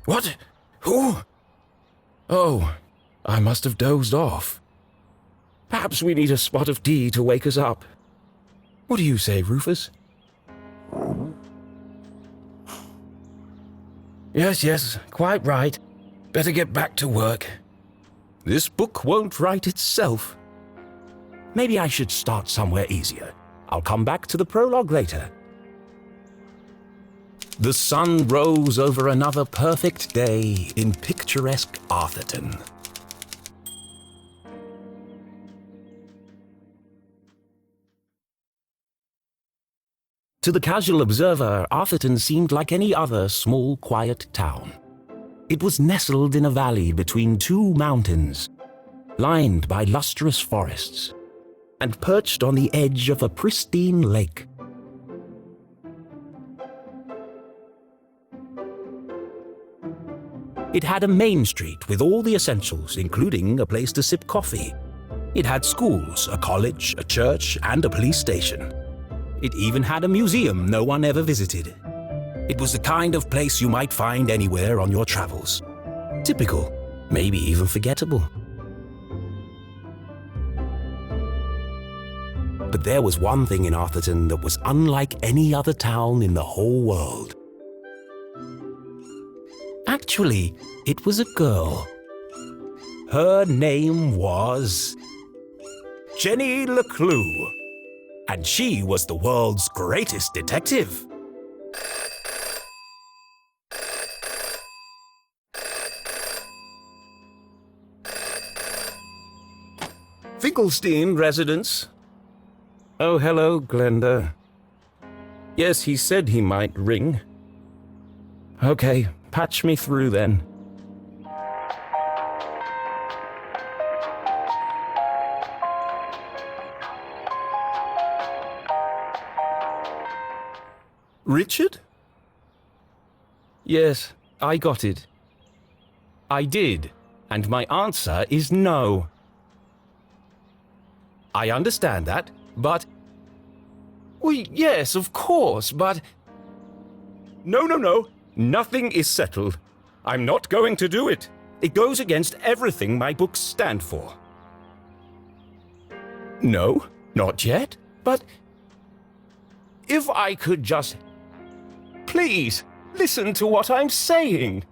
What? Who? Oh, I must have dozed off. Perhaps we need a spot of tea to wake us up. What do you say, Rufus? Yes, quite right. Better get back to work. This book won't write itself. Maybe I should start somewhere easier. I'll come back to the prologue later. The sun rose over another perfect day in picturesque Arthurton. To the casual observer, Arthurton seemed like any other small, quiet town. It was nestled in a valley between two mountains, lined by lustrous forests, and perched on the edge of a pristine lake. It had a main street with all the essentials, including a place to sip coffee. It had schools, a college, a church, and a police station. It even had a museum no one ever visited. It was the kind of place you might find anywhere on your travels. Typical, maybe even forgettable. But there was one thing in Arthurton that was unlike any other town in the whole world. Actually, it was a girl. Her name was Jenny LeClue, and she was the world's greatest detective. Finkelstein residence. Oh, hello, Glenda. Yes, he said he might ring. Okay, patch me through then. Richard? Yes, I got it. I did, and my answer is no. I understand that, but... Well, yes, of course, but... No. Nothing is settled. I'm not going to do it. It goes against everything my books stand for. No, not yet, but... If I could just... Please, listen to what I'm saying.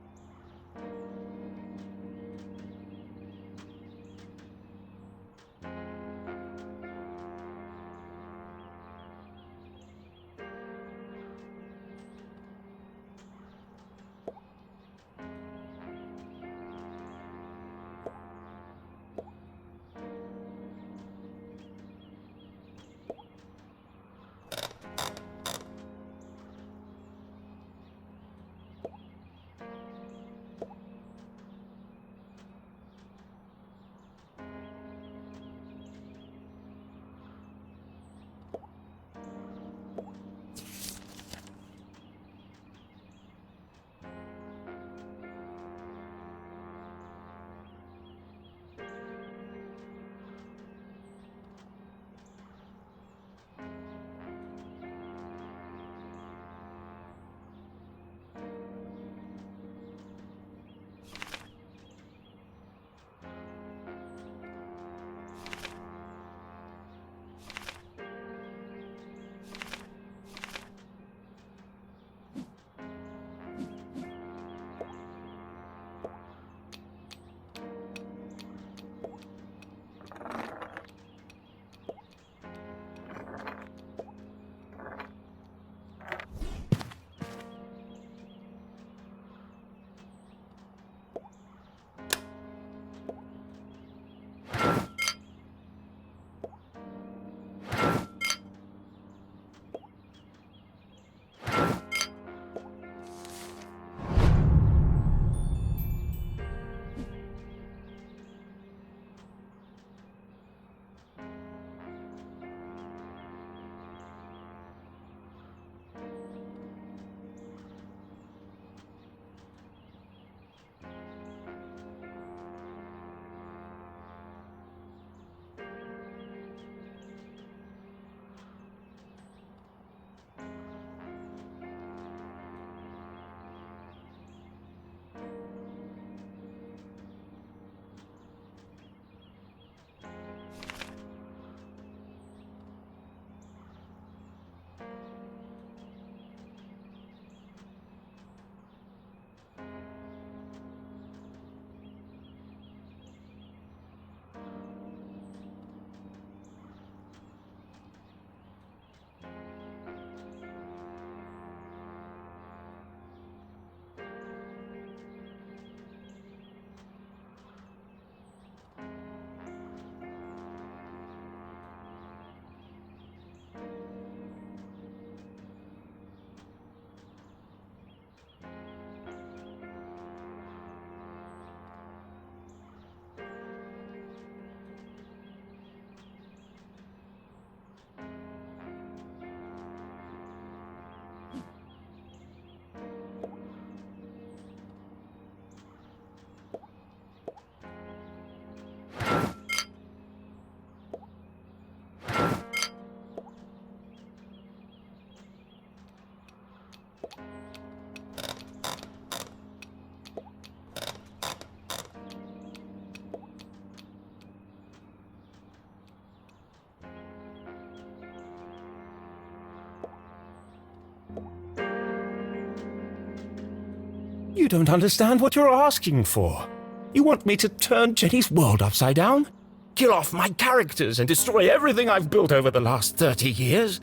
You don't understand what you're asking for. You want me to turn Jenny's world upside down? Kill off my characters and destroy everything I've built over the last 30 years?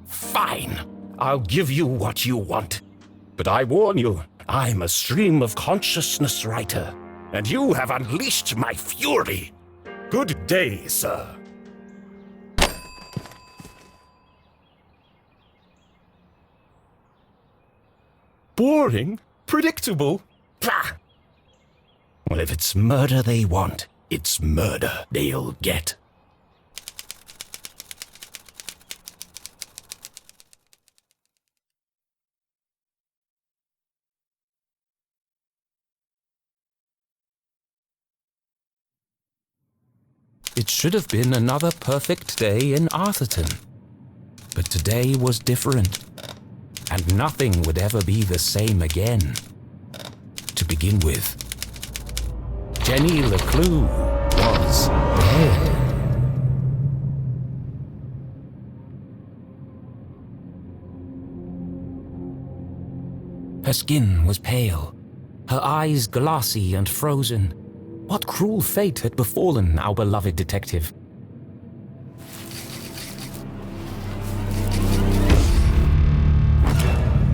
Fine. I'll give you what you want. But I warn you, I'm a stream of consciousness writer, and you have unleashed my fury. Good day, sir. Boring? Predictable? Pah! Well, if it's murder they want, it's murder they'll get. It should have been another perfect day in Arthurton. But today was different, and nothing would ever be the same again. To begin with, Jenny LeClue was dead. Her skin was pale, her eyes glassy and frozen. What cruel fate had befallen our beloved detective?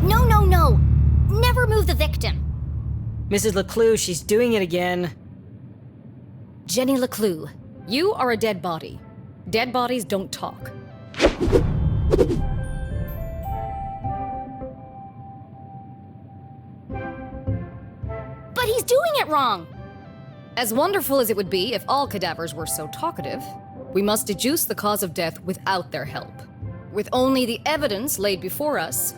No, no, no! Never move the victim! Mrs. LeClue, she's doing it again. Jenny LeClue, you are a dead body. Dead bodies don't talk. But he's doing it wrong! As wonderful as it would be if all cadavers were so talkative, we must deduce the cause of death without their help. With only the evidence laid before us,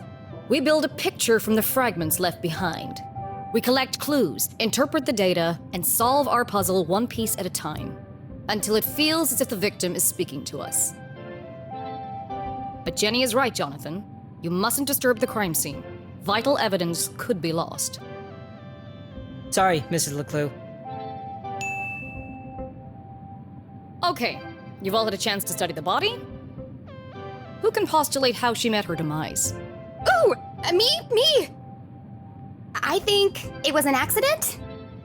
we build a picture from the fragments left behind. We collect clues, interpret the data, and solve our puzzle one piece at a time, until it feels as if the victim is speaking to us. But Jenny is right, Jonathan. You mustn't disturb the crime scene. Vital evidence could be lost. Sorry, Mrs. LeClue. Okay, you've all had a chance to study the body? Who can postulate how she met her demise? Ooh! Me! I think it was an accident?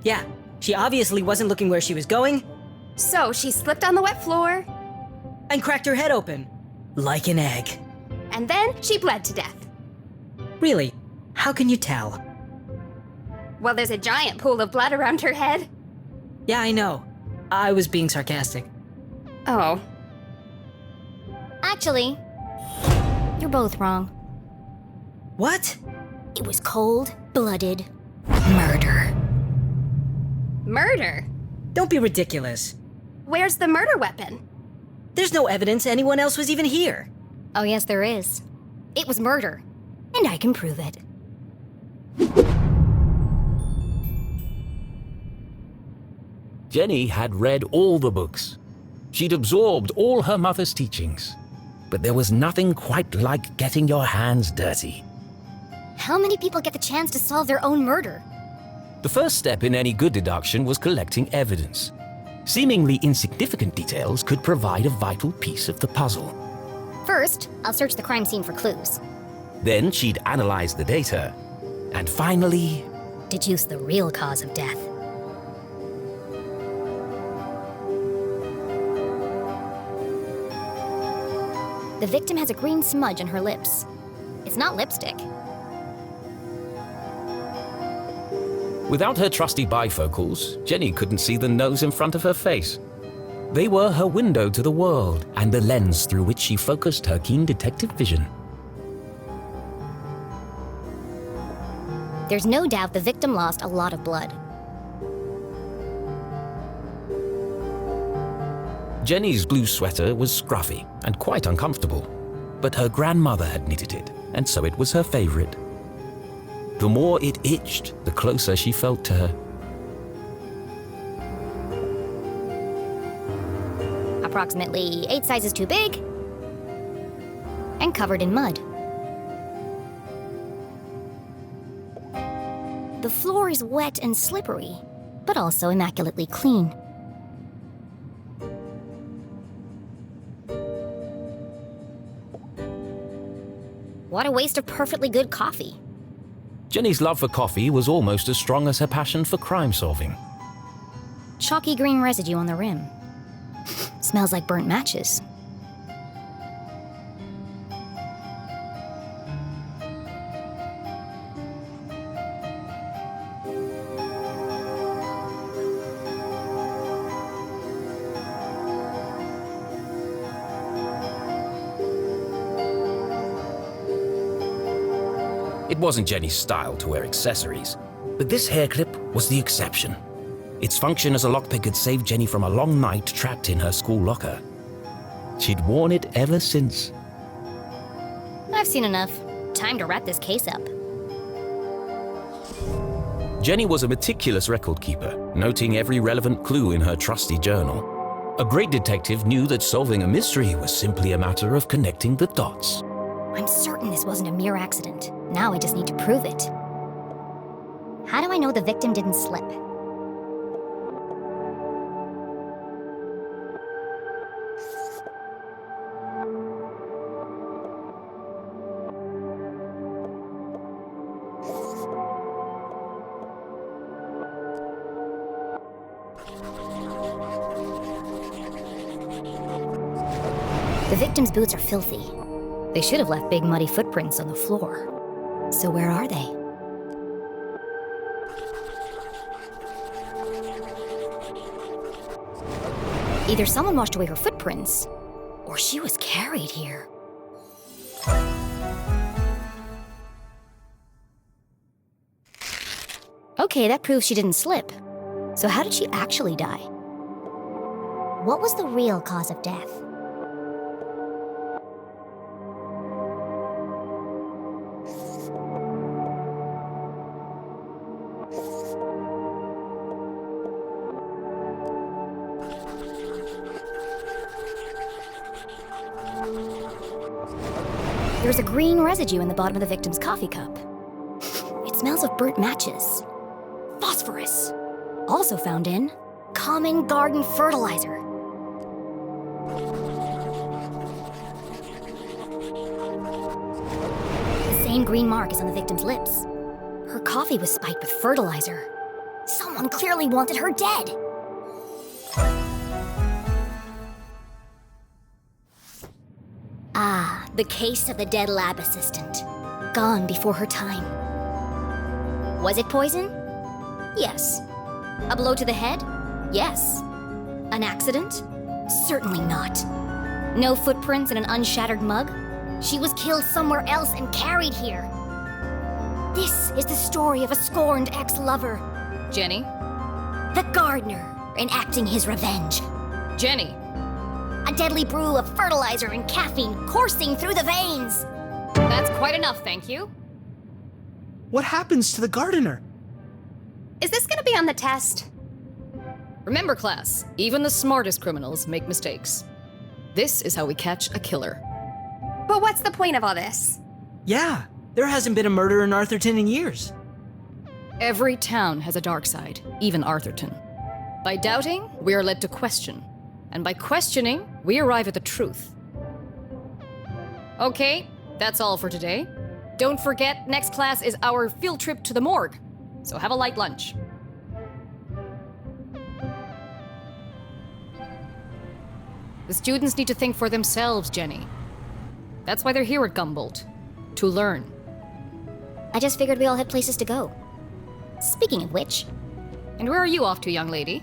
Yeah, she obviously wasn't looking where she was going So she slipped on the wet floor, and cracked her head open. Like an egg. and then she bled to death. Really? How can you tell? Well, there's a giant pool of blood around her head. Yeah, I know. I was being sarcastic. Oh. Actually, you're both wrong. What? It was cold-blooded murder. Murder? Don't be ridiculous. Where's the murder weapon? There's no evidence anyone else was even here. Oh, yes, there is. It was murder, and I can prove it. Jenny had read all the books. She'd absorbed all her mother's teachings. But there was nothing quite like getting your hands dirty. How many people get the chance to solve their own murder? The first step in any good deduction was collecting evidence. Seemingly insignificant details could provide a vital piece of the puzzle. First, I'll search the crime scene for clues. Then she'd analyze the data. And finally, Deduce the real cause of death. The victim has a green smudge on her lips. It's not lipstick. without her trusty bifocals, Jenny couldn't see the nose in front of her face. They were her window to the world and the lens through which she focused her keen detective vision. There's no doubt the victim lost a lot of blood. Jenny's blue sweater was scruffy and quite uncomfortable, but her grandmother had knitted it, and so it was her favorite. The more it itched, the closer she felt to her. Approximately 8 sizes too big, and covered in mud. The floor is wet and slippery, but also immaculately clean. What a waste of perfectly good coffee. Jenny's love for coffee was almost as strong as her passion for crime solving. Chalky green residue on the rim. Smells like burnt matches. It wasn't Jenny's style to wear accessories, but this hair clip was the exception. Its function as a lockpick had saved Jenny from a long night trapped in her school locker. She'd worn it ever since. I've seen enough. Time to wrap this case up. Jenny was a meticulous record keeper, noting every relevant clue in her trusty journal. A great detective knew that solving a mystery was simply a matter of connecting the dots. I'm certain this wasn't a mere accident. Now I just need to prove it. How do I know the victim didn't slip? The victim's boots are filthy. They should have left big muddy footprints on the floor. So where are they? Either someone washed away her footprints, or she was carried here. Okay, that proves she didn't slip. So how did she actually die? What was the real cause of death? There's a green residue in the bottom of the victim's coffee cup. It smells of burnt matches. Phosphorus. Also found in common garden fertilizer. The same green mark is on the victim's lips. Her coffee was spiked with fertilizer. Someone clearly wanted her dead. Ah, the case of the dead lab assistant. Gone before her time. Was it poison? Yes. A blow to the head? Yes. An accident? Certainly not. No footprints in an unshattered mug? She was killed somewhere else and carried here. This is the story of a scorned ex-lover. Jenny? The gardener enacting his revenge. Jenny! A deadly brew of fertilizer and caffeine coursing through the veins. That's quite enough, thank you. What happens to the gardener? Is this gonna be on the test? Remember, class, even the smartest criminals make mistakes. This is how we catch a killer. But what's the point of all this? Yeah, there hasn't been a murder in Arthurton in years. Every town has a dark side, even Arthurton. By doubting, we are led to question. And by questioning, we arrive at the truth. Okay, that's all for today. Don't forget, next class is our field trip to the morgue. So have a light lunch. The students need to think for themselves, Jenny. That's why they're here at Gumboldt. To learn. I just figured we all had places to go. Speaking of which, And where are you off to, young lady?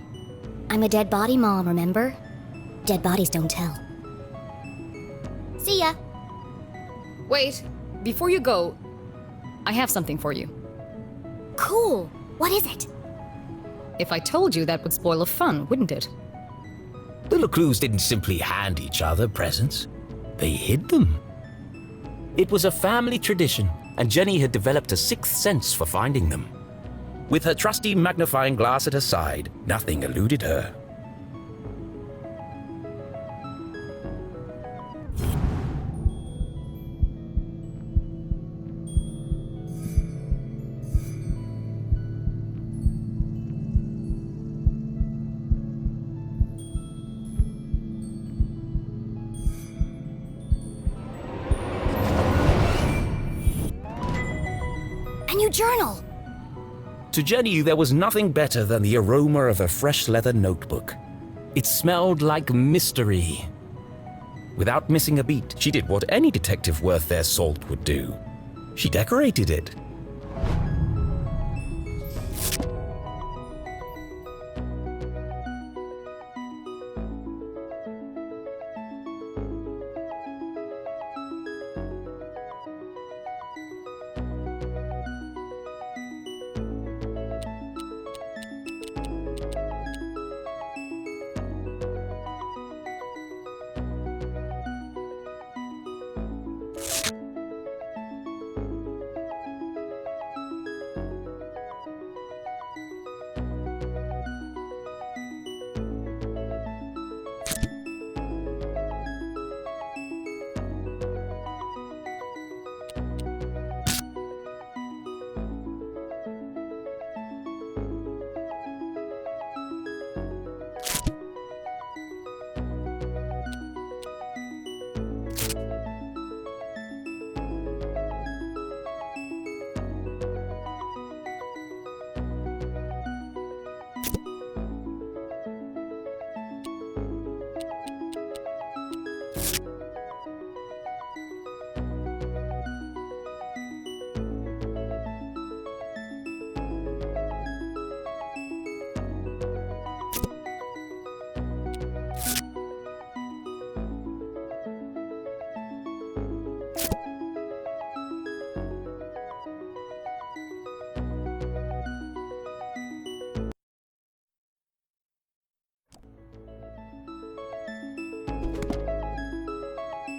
I'm a dead body mom, remember? Dead bodies don't tell. See ya. Wait, before you go, I have something for you. Cool. What is it? If I told you, that would spoil the fun, wouldn't it? The LeClues didn't simply hand each other presents. They hid them. It was a family tradition, and Jenny had developed a sixth sense for finding them. With her trusty magnifying glass at her side, nothing eluded her. new journal! To Jenny, there was nothing better than the aroma of a fresh leather notebook. It smelled like mystery. Without missing a beat, she did what any detective worth their salt would do. She decorated it.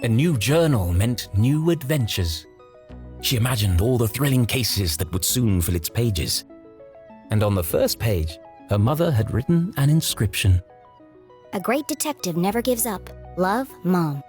A new journal meant new adventures. She imagined all the thrilling cases that would soon fill its pages. And on the first page, her mother had written an inscription. A great detective never gives up. Love, Mom.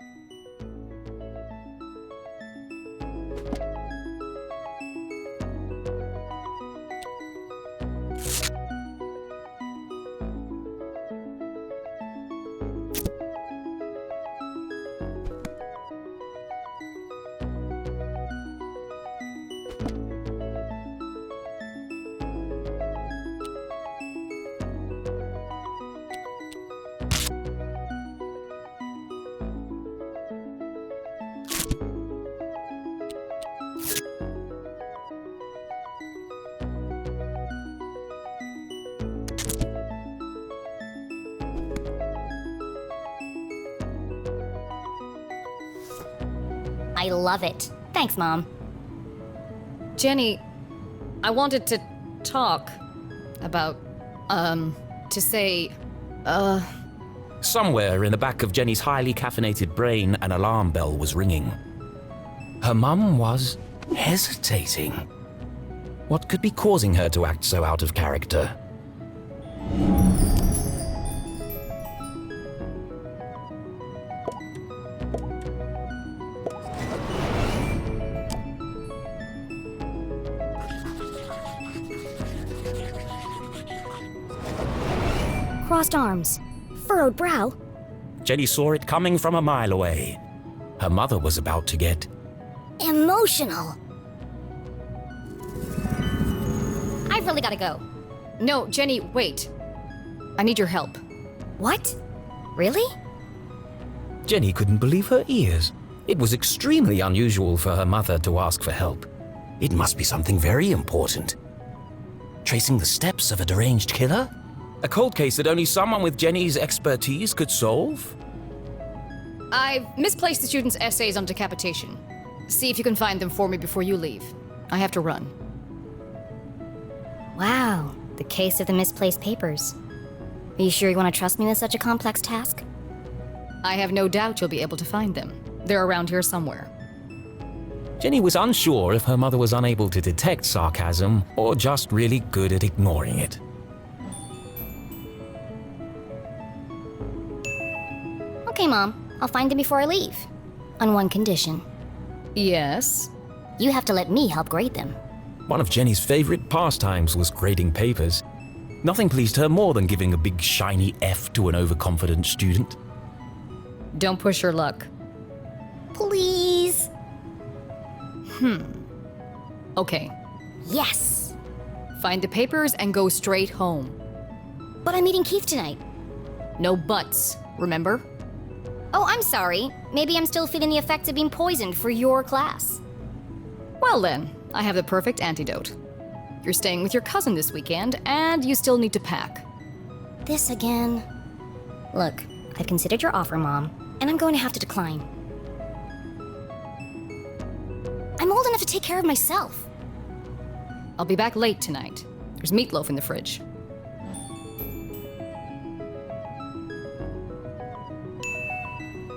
I love it. Thanks, Mom. Jenny, I wanted to talk about, to say, Somewhere in the back of Jenny's highly caffeinated brain, an alarm bell was ringing. Her mum was hesitating. What could be causing her to act so out of character? Crossed arms. Furrowed brow. Jenny saw it coming from a mile away. Her mother was about to get Emotional. I've really gotta go. no, Jenny, wait. I need your help. What? Really? Jenny couldn't believe her ears. It was extremely unusual for her mother to ask for help. It must be something very important. Tracing the steps of a deranged killer? A cold case that only someone with Jenny's expertise could solve? I've misplaced the students' essays on decapitation. See if you can find them for me before you leave. I have to run. Wow, the case of the misplaced papers. Are you sure you want to trust me with such a complex task? I have no doubt you'll be able to find them. They're around here somewhere. Jenny was unsure if her mother was unable to detect sarcasm or just really good at ignoring it. Okay, Mom. I'll find them before I leave. On one condition. Yes? You have to let me help grade them. One of Jenny's favorite pastimes was grading papers. Nothing pleased her more than giving a big shiny F to an overconfident student. Don't push your luck. Please. Okay. Yes! Find the papers and go straight home. But I'm meeting Keith tonight. No buts, remember? Oh, I'm sorry. Maybe I'm still feeling the effects of being poisoned for your class. Well then, I have the perfect antidote. You're staying with your cousin this weekend, and you still need to pack. This again? Look, I've considered your offer, Mom, and I'm going to have to decline. I'm old enough to take care of myself. I'll be back late tonight. There's meatloaf in the fridge.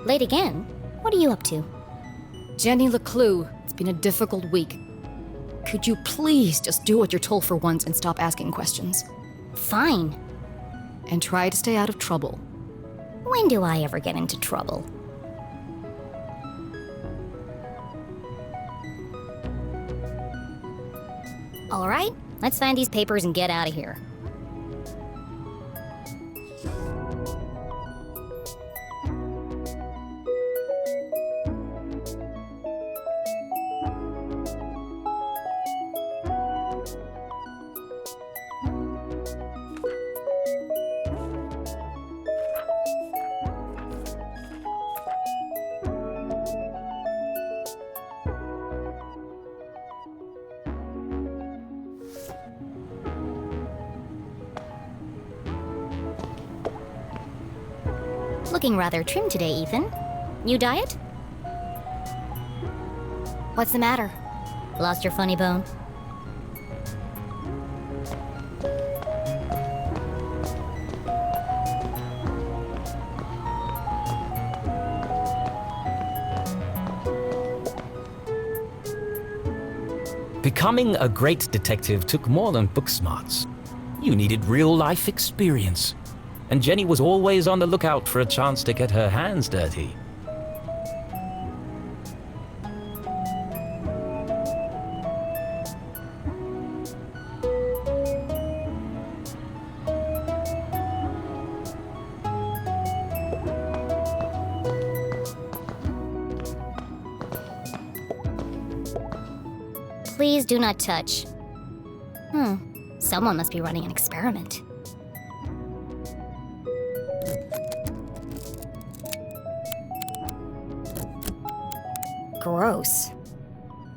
Late again? What are you up to? Jenny LeClue, it's been a difficult week. Could you please just do what you're told for once and stop asking questions? Fine. And try to stay out of trouble. When do I ever get into trouble? All right, let's find these papers and get out of here. Looking rather trim today, Ethan. New diet? What's the matter? Lost your funny bone? Becoming a great detective took more than book smarts. You needed real-life experience. And Jenny was always on the lookout for a chance to get her hands dirty. Please do not touch. Someone must be running an experiment. Gross.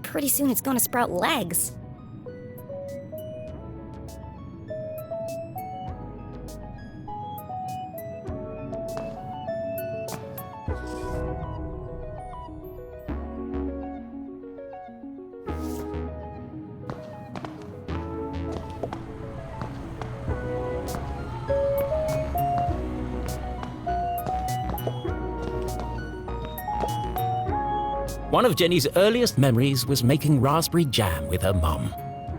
Pretty soon it's gonna sprout legs. One of Jenny's earliest memories was making raspberry jam with her mum.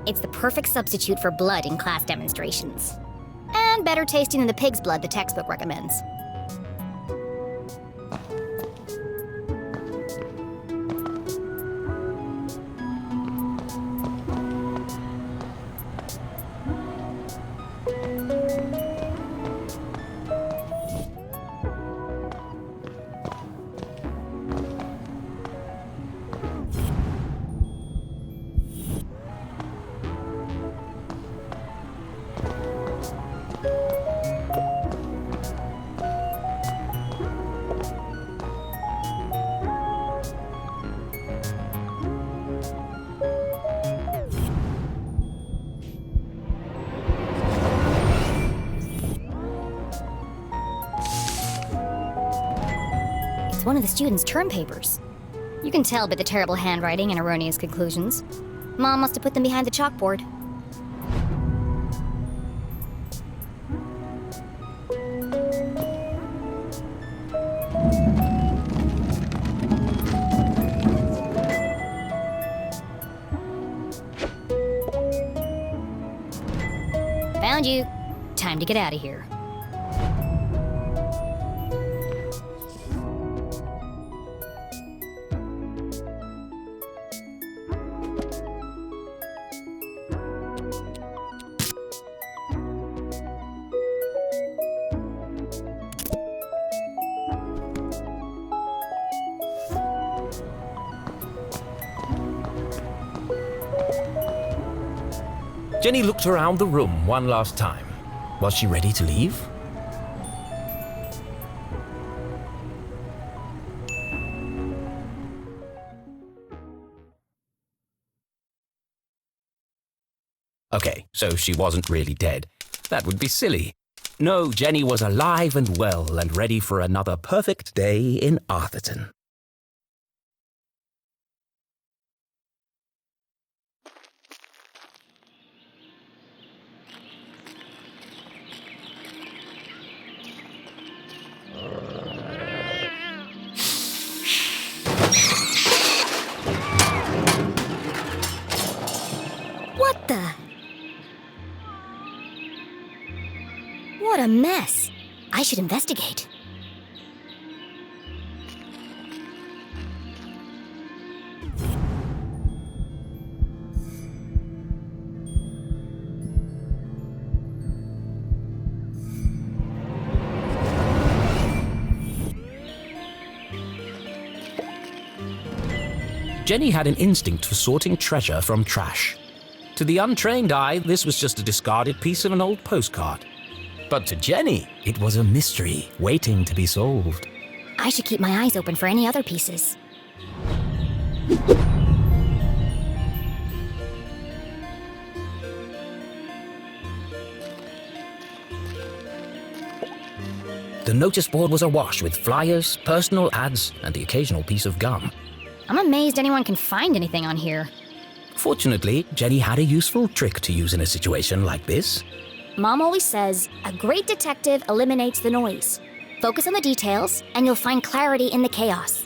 It's the perfect substitute for blood in class demonstrations. And better tasting than the pig's blood the textbook recommends. One of the students' term papers. You can tell by the terrible handwriting and erroneous conclusions. Mom must have put them behind the chalkboard. Found you. Time to get out of here. Jenny looked around the room one last time. Was she ready to leave? Okay, so she wasn't really dead. That would be silly. No, Jenny was alive and well and ready for another perfect day in Arthurton. What the? What a mess. I should investigate. Jenny had an instinct for sorting treasure from trash. To the untrained eye, this was just a discarded piece of an old postcard. But to Jenny, it was a mystery waiting to be solved. I should keep my eyes open for any other pieces. The notice board was awash with flyers, personal ads, and the occasional piece of gum. I'm amazed anyone can find anything on here. Fortunately, Jenny had a useful trick to use in a situation like this. Mom always says, a great detective eliminates the noise. Focus on the details, and you'll find clarity in the chaos.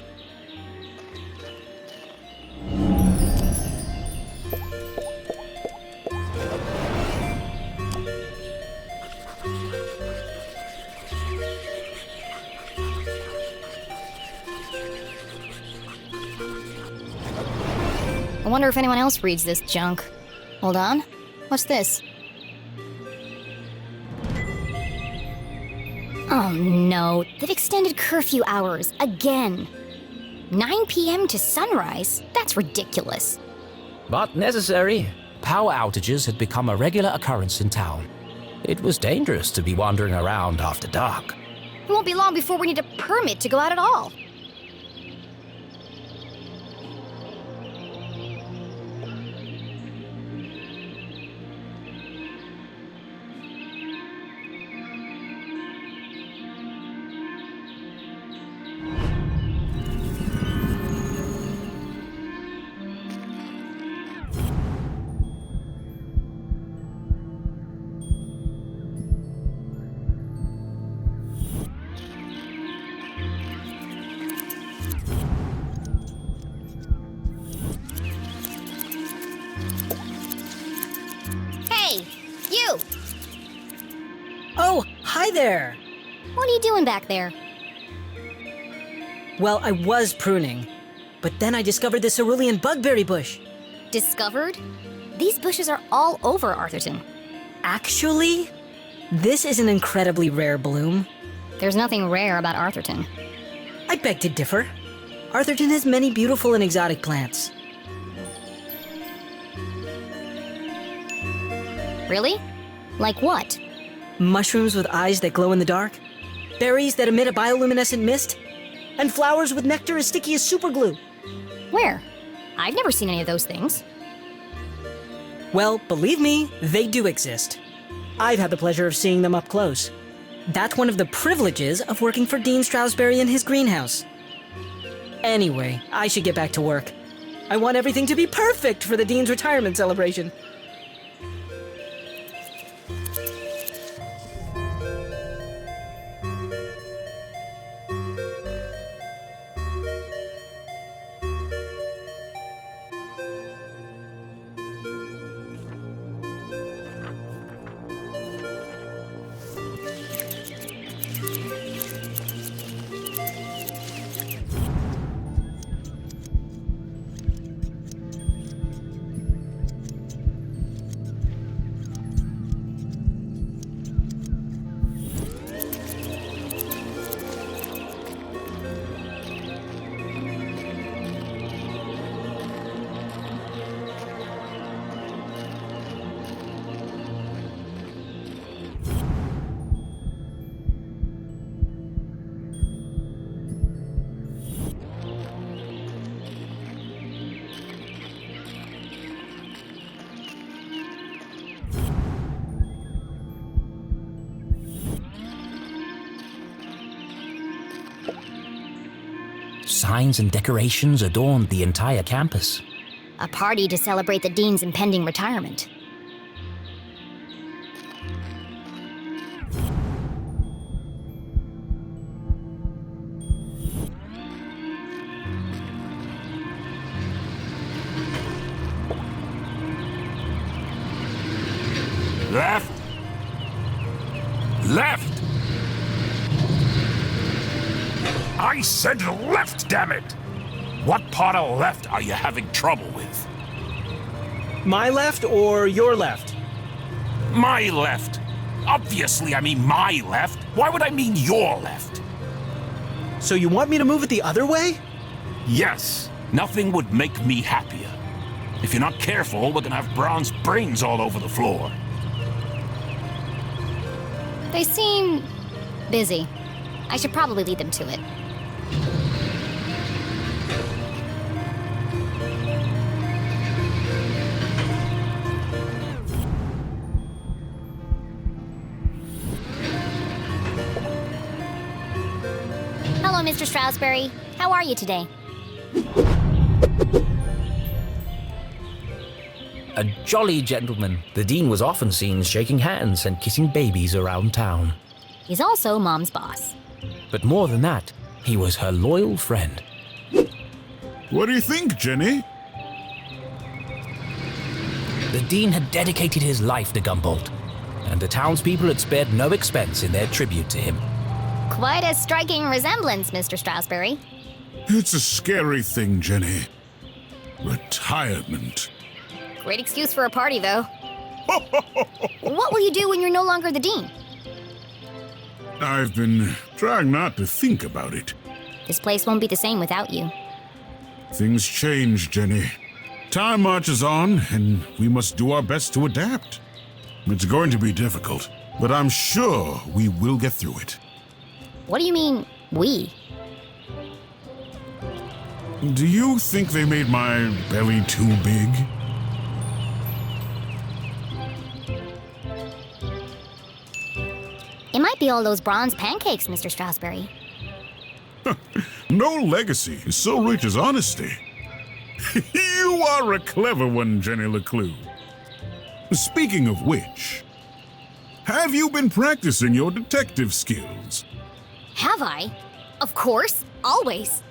I wonder if anyone else reads this junk. Hold on. What's this? Oh no, they've extended curfew hours again. 9 p.m. to sunrise? That's ridiculous. But necessary. Power outages had become a regular occurrence in town. It was dangerous to be wandering around after dark. It won't be long before we need a permit to go out at all. Hey, you! Oh, hi there! What are you doing back there? Well, I was pruning, but then I discovered this cerulean bugberry bush. Discovered? These bushes are all over Arthurton. Actually, this is an incredibly rare bloom. There's nothing rare about Arthurton. I beg to differ. Arthurton has many beautiful and exotic plants. Really? Like what? Mushrooms with eyes that glow in the dark, berries that emit a bioluminescent mist, and flowers with nectar as sticky as superglue. Where? I've never seen any of those things. Well, believe me, they do exist. I've had the pleasure of seeing them up close. That's one of the privileges of working for Dean Stroudsbury in his greenhouse. Anyway, I should get back to work. I want everything to be perfect for the Dean's retirement celebration. Signs and decorations adorned the entire campus. A party to celebrate the dean's impending retirement. Left! Left! I said left, damn it! What part of left are you having trouble with? My left or your left? My left. Obviously, I mean my left. Why would I mean your left? So you want me to move it the other way? Yes, nothing would make me happier. If you're not careful, we're gonna have bronze brains all over the floor. They seem busy. I should probably lead them to it. Hello, Mr. Stroudsbury. How are you today? A jolly gentleman, the dean was often seen shaking hands and kissing babies around town. He's also Mom's boss. But more than that, he was her loyal friend. What do you think, Jenny? The dean had dedicated his life to Gumboldt, and the townspeople had spared no expense in their tribute to him. Quite a striking resemblance, Mr. Stroudsbury. It's a scary thing, Jenny. Retirement. Great excuse for a party, though. What will you do when you're no longer the dean? I've been trying not to think about it. This place won't be the same without you. Things change, Jenny. Time marches on, and we must do our best to adapt. It's going to be difficult, but I'm sure we will get through it. What do you mean, we? Do you think they made my belly too big? It might be all those bronze pancakes, Mr. Stroudsbury. No legacy is so rich as honesty. You are a clever one, Jenny LeClue. Speaking of which, have you been practicing your detective skills? Have I? Of course, always.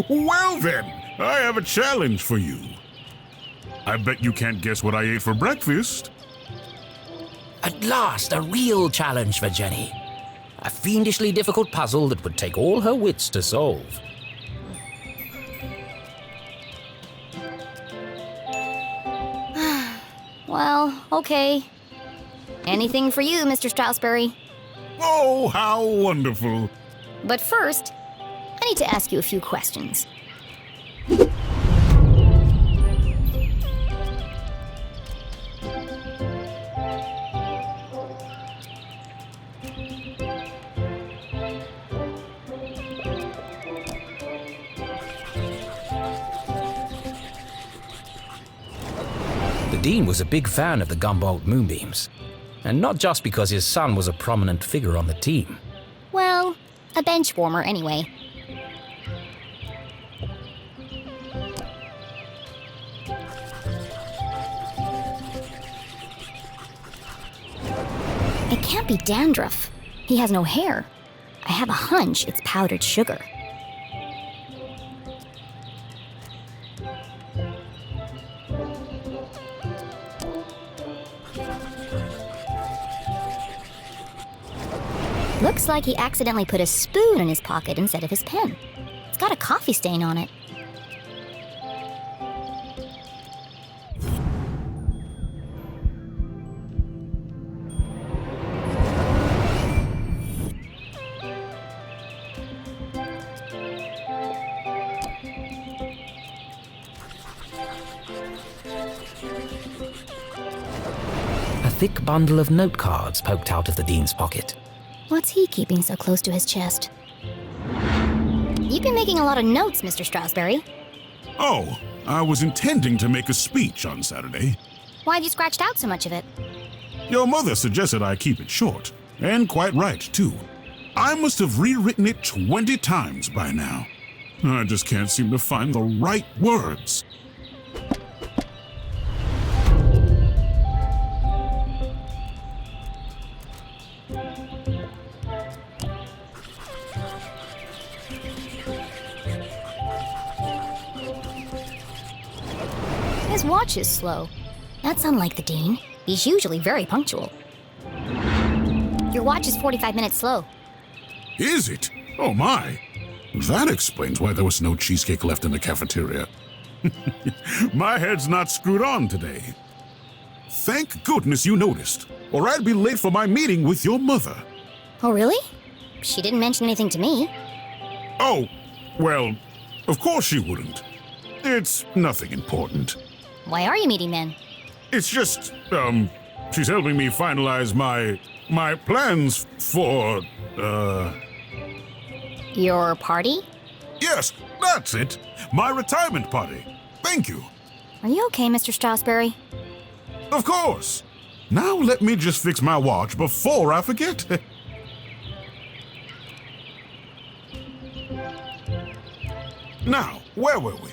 Well then, I have a challenge for you. I bet you can't guess what I ate for breakfast. At last, a real challenge for Jenny. A fiendishly difficult puzzle that would take all her wits to solve. Well, okay. Anything for you, Mr. Stroudsbury. Oh, how wonderful. But first, I need to ask you a few questions. The dean was a big fan of the Gumboldt Moonbeams, and not just because his son was a prominent figure on the team. Well, a bench warmer anyway. It can't be dandruff. He has no hair. I have a hunch it's powdered sugar. Looks like he accidentally put a spoon in his pocket instead of his pen. It's got a coffee stain on it. A thick bundle of note cards poked out of the dean's pocket. What's he keeping so close to his chest? You've been making a lot of notes, Mr. Stroudsbury. Oh, I was intending to make a speech on Saturday. Why have you scratched out so much of it? Your mother suggested I keep it short, and quite right, too. I must have rewritten it 20 times by now. I just can't seem to find the right words. His watch is slow. That's unlike the Dean. He's usually very punctual. Your watch is 45 minutes slow. Is it? Oh my. That explains why there was no cheesecake left in the cafeteria. My head's not screwed on today. Thank goodness you noticed, or I'd be late for my meeting with your mother. Oh, really? She didn't mention anything to me. Oh, well, of course she wouldn't. It's nothing important. Why are you meeting then? It's just, she's helping me finalize my plans for, Your party? Yes, that's it. My retirement party. Thank you. Are you okay, Mr. Strasberry? Of course. Now let me just fix my watch before I forget. Now, where were we?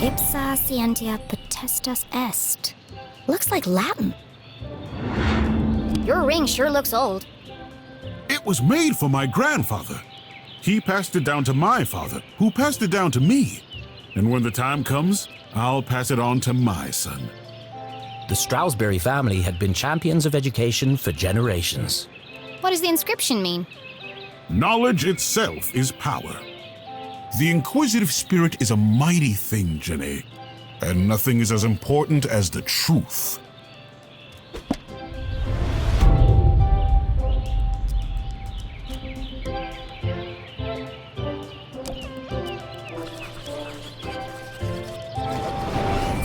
Ipsa scientia potestas est. Looks like Latin. Your ring sure looks old. It was made for my grandfather. He passed it down to my father, who passed it down to me. And when the time comes, I'll pass it on to my son. The Strasberry family had been champions of education for generations. What does the inscription mean? Knowledge itself is power. The inquisitive spirit is a mighty thing, Jenny, and nothing is as important as the truth.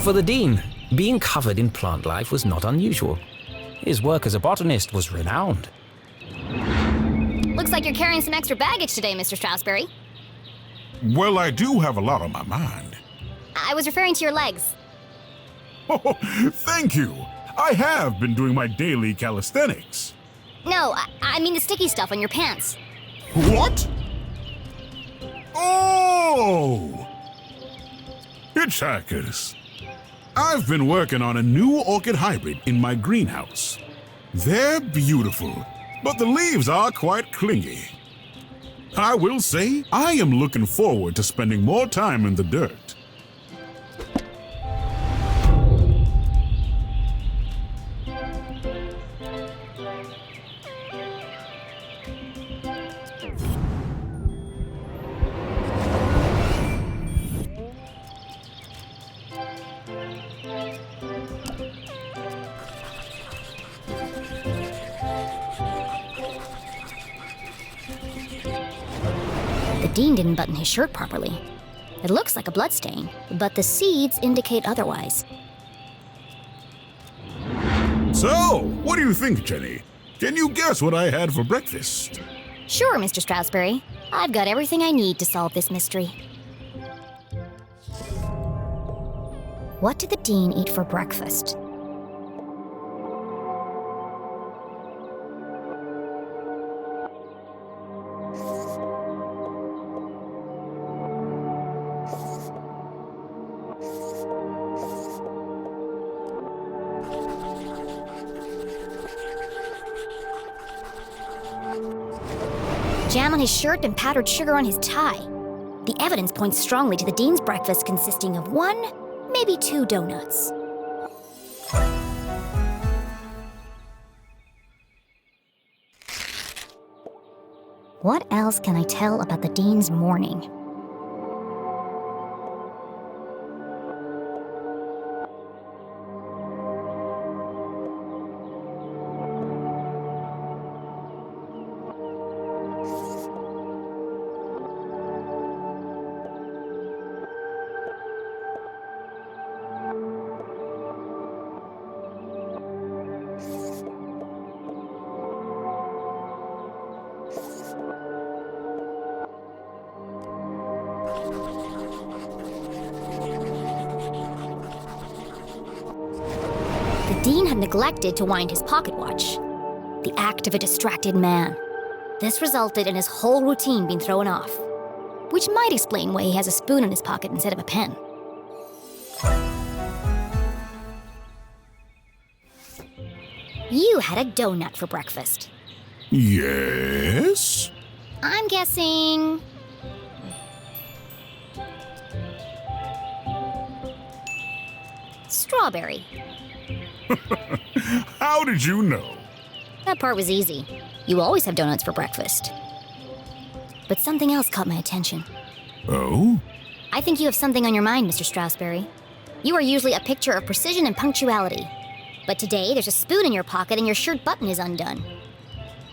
For the Dean, being covered in plant life was not unusual. His work as a botanist was renowned. Looks like you're carrying some extra baggage today, Mr. Strasberry. Well, I do have a lot on my mind. I was referring to your legs. Oh, thank you. I have been doing my daily calisthenics. No, I mean the sticky stuff on your pants. What? Oh! Hitchhikers. I've been working on a new orchid hybrid in my greenhouse. They're beautiful, but the leaves are quite clingy. I will say, I am looking forward to spending more time in the dirt. The Dean didn't button his shirt properly. It looks like a bloodstain, but the seeds indicate otherwise. So, what do you think, Jenny? Can you guess what I had for breakfast? Sure, Mr. Strasberry. I've got everything I need to solve this mystery. What did the Dean eat for breakfast? Jam on his shirt and powdered sugar on his tie. The evidence points strongly to the Dean's breakfast consisting of 1, maybe 2 donuts. What else can I tell about the Dean's morning? The dean had neglected to wind his pocket watch. The act of a distracted man. This resulted in his whole routine being thrown off, which might explain why he has a spoon in his pocket instead of a pen. You had a donut for breakfast. Yes? I'm guessing... strawberry. How did you know? That part was easy. You always have donuts for breakfast. But something else caught my attention. Oh? I think you have something on your mind, Mr. Strasberry. You are usually a picture of precision and punctuality. But today, there's a spoon in your pocket and your shirt button is undone.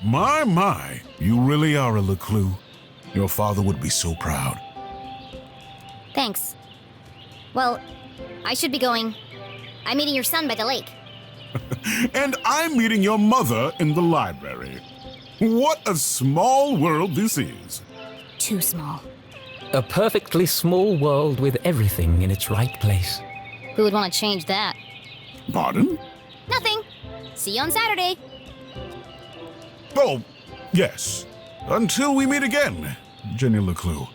My, you really are a LeClue. Your father would be so proud. Thanks. Well, I should be going. I'm meeting your son by the lake. And I'm meeting your mother in the library. What a small world this is. Too small. A perfectly small world with everything in its right place. Who would want to change that? Pardon? Nothing. See you on Saturday. Oh, yes. Until we meet again, Jenny LeClue.